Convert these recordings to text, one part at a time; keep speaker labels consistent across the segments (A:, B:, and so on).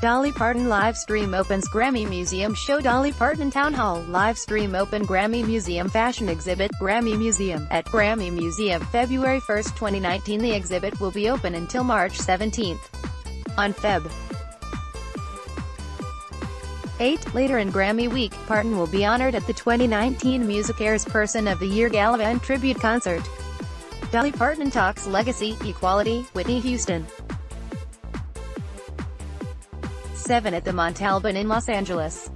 A: Dolly Parton Livestream opens Grammy Museum show. Dolly Parton Town Hall Livestream open Grammy Museum fashion exhibit. Grammy Museum at Grammy Museum, February 1, 2019. The exhibit will be open until March 17. On Feb. 8. Later in Grammy Week, Parton will be honored at the 2019 MusiCares Person of the Year Gala and Tribute Concert. Dolly Parton Talks Legacy, Equality, Whitney, Houston. 7. At the Montalban in Los Angeles.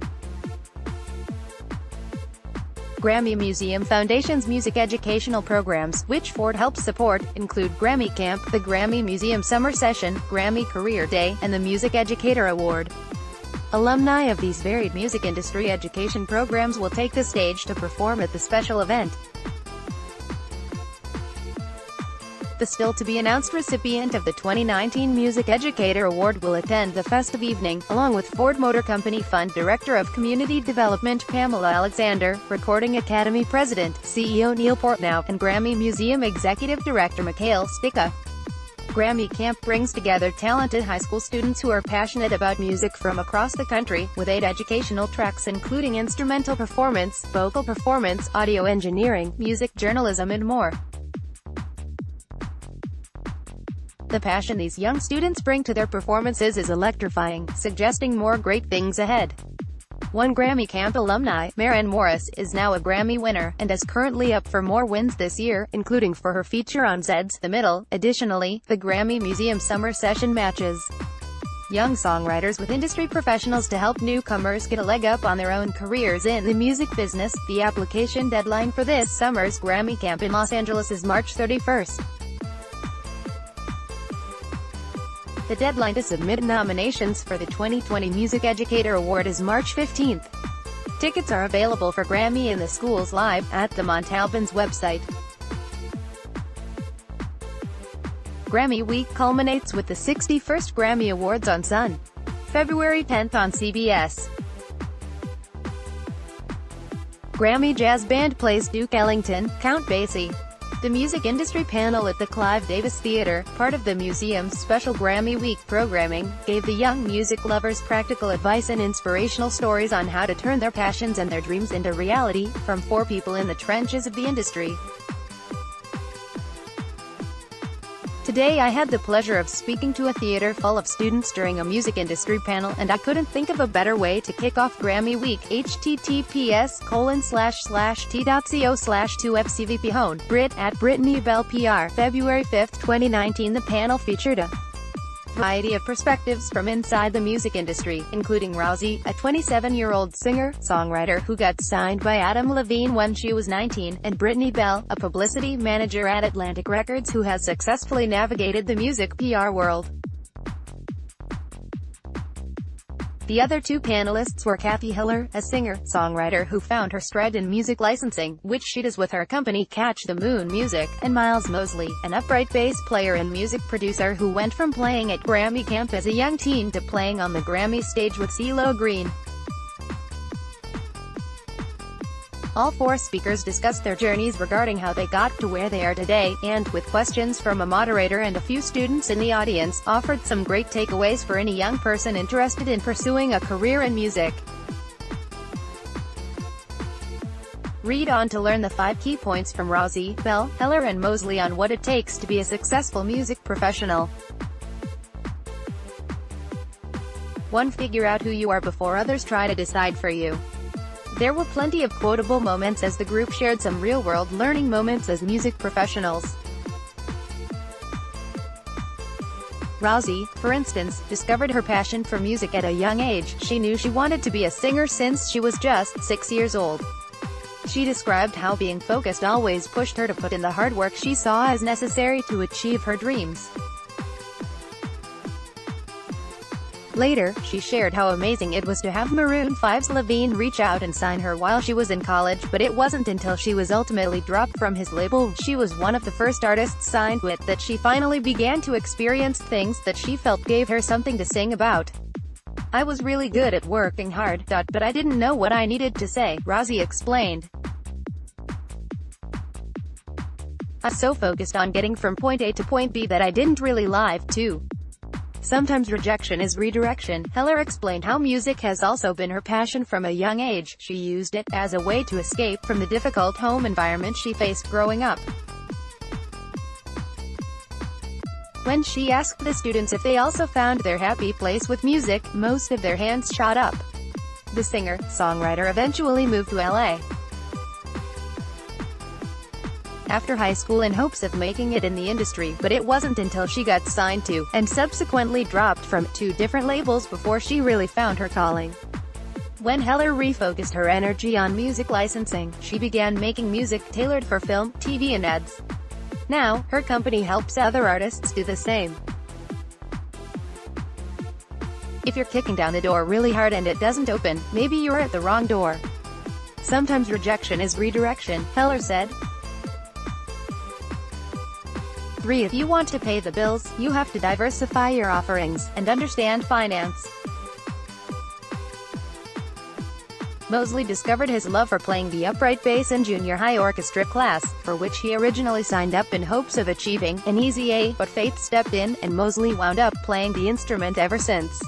A: Grammy Museum Foundation's music educational programs, which Ford helps support, include Grammy Camp, the Grammy Museum Summer Session, Grammy Career Day, and the Music Educator Award. Alumni of these varied music industry education programs will take the stage to perform at the special event. The still-to-be-announced recipient of the 2019 Music Educator Award will attend the festive evening, along with Ford Motor Company Fund Director of Community Development Pamela Alexander, Recording Academy President, CEO Neil Portnow, and Grammy Museum Executive Director Mikhail Stika. Grammy Camp brings together talented high school students who are passionate about music from across the country, with 8 educational tracks including instrumental performance, vocal performance, audio engineering, music journalism and more. The passion these young students bring to their performances is electrifying, suggesting more great things ahead. One Grammy Camp alumni, Maren Morris, is now a Grammy winner, and is currently up for more wins this year, including for her feature on Zed's The Middle. Additionally, the Grammy Museum Summer Session matches young songwriters with industry professionals to help newcomers get a leg up on their own careers in the music business. The application deadline for this summer's Grammy Camp in Los Angeles is March 31st. The deadline to submit nominations for the 2020 Music Educator Award is March 15. Tickets are available for Grammy in the Schools Live, at the Montalban's website. Grammy Week culminates with the 61st Grammy Awards on Sun. February 10 on CBS. Grammy Jazz Band plays Duke Ellington, Count Basie. The music industry panel at the Clive Davis Theatre, part of the museum's special Grammy Week programming, gave the young music lovers practical advice and inspirational stories on how to turn their passions and their dreams into reality, from 4 people in the trenches of the industry. Today I had the pleasure of speaking to a theater full of students during a music industry panel, and I couldn't think of a better way to kick off Grammy Week. https://t.co/2fcvphone. Brit at Brittany Bell PR. February 5, 2019. The panel featured a variety of perspectives from inside the music industry, including Rousey, a 27-year-old singer-songwriter who got signed by Adam Levine when she was 19, and Brittany Bell, a publicity manager at Atlantic Records who has successfully navigated the music PR world. The other 2 panelists were Kathy Hiller, a singer-songwriter who found her stride in music licensing, which she does with her company Catch the Moon Music, and Miles Mosley, an upright bass player and music producer who went from playing at Grammy Camp as a young teen to playing on the Grammy stage with CeeLo Green. All 4 speakers discussed their journeys regarding how they got to where they are today, and, with questions from a moderator and a few students in the audience, offered some great takeaways for any young person interested in pursuing a career in music. Read on to learn the 5 key points from Rousey, Bell, Heller and Mosley on what it takes to be a successful music professional. 1. Figure out who you are before others try to decide for you. There were plenty of quotable moments as the group shared some real-world learning moments as music professionals. Rousey, for instance, discovered her passion for music at a young age. She knew she wanted to be a singer since she was just 6 years old. She described how being focused always pushed her to put in the hard work she saw as necessary to achieve her dreams. Later, she shared how amazing it was to have Maroon 5's Levine reach out and sign her while she was in college, but it wasn't until she was ultimately dropped from his label, she was one of the first artists signed with, that she finally began to experience things that she felt gave her something to sing about. I was really good at working hard, but I didn't know what I needed to say, Rousey explained. I was so focused on getting from point A to point B that I didn't really live to Sometimes rejection is redirection. Heller explained how music has also been her passion from a young age. She used it as a way to escape from the difficult home environment she faced growing up. When she asked the students if they also found their happy place with music, most of their hands shot up. The singer-songwriter eventually moved to LA after high school in hopes of making it in the industry, but it wasn't until she got signed to, and subsequently dropped from, 2 different labels before she really found her calling. When Heller refocused her energy on music licensing, she began making music tailored for film, TV and ads. Now, her company helps other artists do the same. If you're kicking down the door really hard and it doesn't open, maybe you're at the wrong door. Sometimes rejection is redirection, Heller said. 3. If you want to pay the bills, you have to diversify your offerings, and understand finance. Mosley discovered his love for playing the upright bass in junior high orchestra class, for which he originally signed up in hopes of achieving an easy A, but fate stepped in, and Mosley wound up playing the instrument ever since.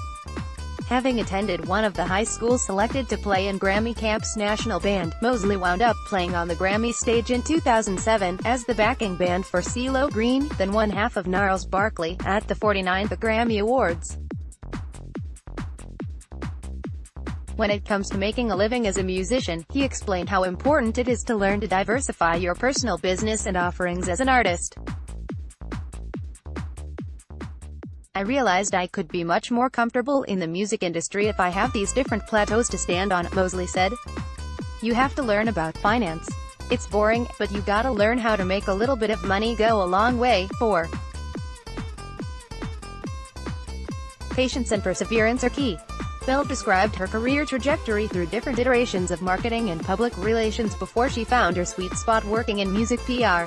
A: Having attended one of the high schools selected to play in Grammy Camp's national band, Mosley wound up playing on the Grammy stage in 2007, as the backing band for CeeLo Green, then one half of Gnarls Barkley, at the 49th Grammy Awards. When it comes to making a living as a musician, he explained how important it is to learn to diversify your personal business and offerings as an artist. I realized I could be much more comfortable in the music industry if I have these different plateaus to stand on, Mosley said. You have to learn about finance. It's boring, but you gotta learn how to make a little bit of money go a long way. 4. Patience and perseverance are key. Bell described her career trajectory through different iterations of marketing and public relations before she found her sweet spot working in music PR.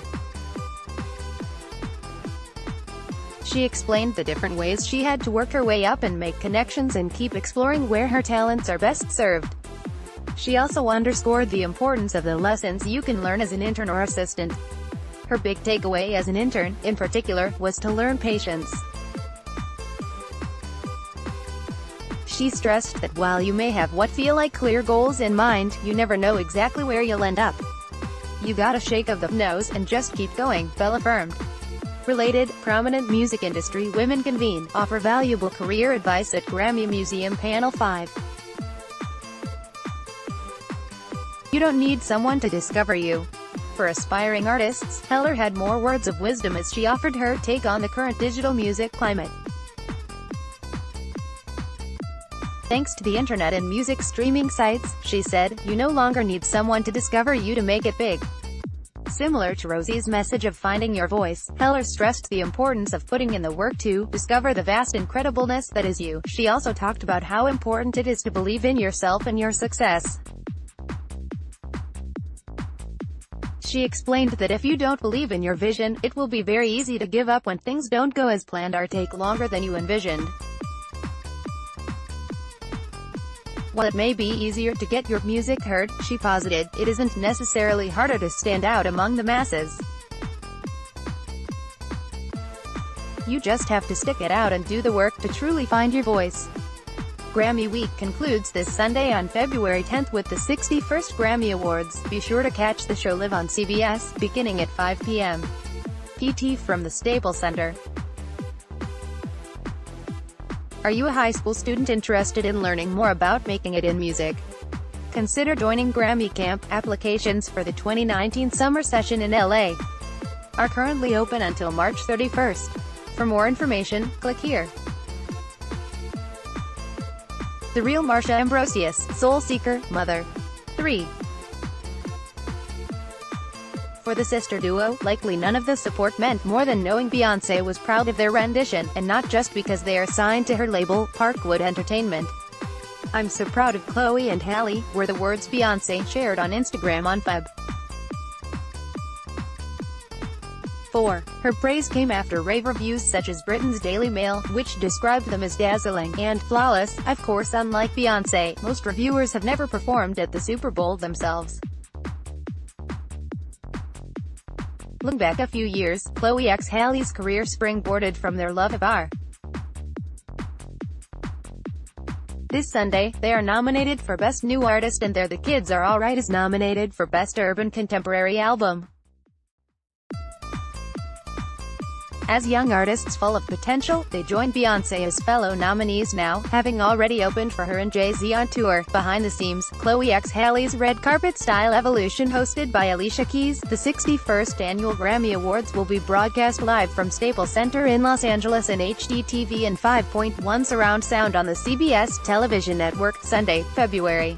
A: She explained the different ways she had to work her way up and make connections and keep exploring where her talents are best served. She also underscored the importance of the lessons you can learn as an intern or assistant. Her big takeaway as an intern, in particular, was to learn patience. She stressed that while you may have what feel like clear goals in mind, you never know exactly where you'll end up. You gotta shake of the nose and just keep going, Bell affirmed. Related, prominent music industry women convene, offer valuable career advice at Grammy Museum Panel 5. You don't need someone to discover you. For aspiring artists, Heller had more words of wisdom as she offered her take on the current digital music climate. Thanks to the internet and music streaming sites, she said, you no longer need someone to discover you to make it big. Similar to Rosie's message of finding your voice, Heller stressed the importance of putting in the work to discover the vast incredibleness that is you. She also talked about how important it is to believe in yourself and your success. She explained that if you don't believe in your vision, it will be very easy to give up when things don't go as planned or take longer than you envisioned. While it may be easier to get your music heard, she posited, it isn't necessarily harder to stand out among the masses. You just have to stick it out and do the work to truly find your voice. Grammy Week concludes this Sunday on February 10th with the 61st Grammy Awards. Be sure to catch the show live on CBS, beginning at 5 p.m. PT from the Staples Center. Are you a high school student interested in learning more about making it in music? Consider joining Grammy Camp. Applications for the 2019 summer session in LA are currently open until March 31st. For more information, click here. The Real Marsha Ambrosius, Soul Seeker, Mother. 3. For the sister duo, likely none of the support meant more than knowing Beyoncé was proud of their rendition, and not just because they are signed to her label, Parkwood Entertainment. I'm so proud of Chloe and Halle, were the words Beyoncé shared on Instagram on Feb. 4. Her praise came after rave reviews such as Britain's Daily Mail, which described them as dazzling and flawless. Of course, unlike Beyoncé, most reviewers have never performed at the Super Bowl themselves. Looking back a few years, Chloe x Halle's career springboarded from their love of R. This Sunday, they are nominated for Best New Artist and They're the Kids Are Alright is nominated for Best Urban Contemporary Album. As young artists full of potential, they join Beyoncé as fellow nominees now, having already opened for her and Jay-Z on tour. Behind the scenes, Chloe X Haley's Red Carpet Style Evolution hosted by Alicia Keys. The 61st Annual Grammy Awards will be broadcast live from Staples Center in Los Angeles in HD TV and 5.1 surround sound on the CBS television network, Sunday, February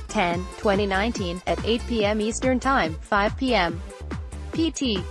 A: 10, 2019, at 8 p.m. Eastern Time, 5 p.m. PT.